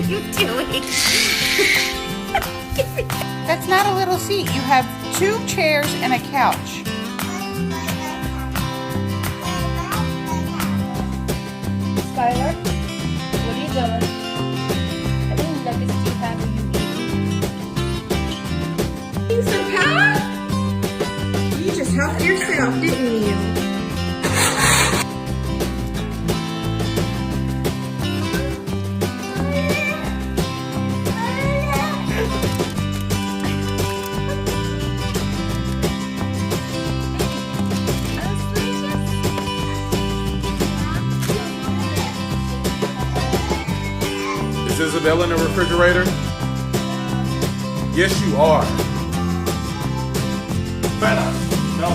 you doing? That's not a little seat. You have 2 chairs and a couch. Skylar, what are you doing? I didn't look at you have you eating. Some pie? You just helped yourself, didn't you? Is Isabella in the refrigerator? Yes, you are. Feta. No.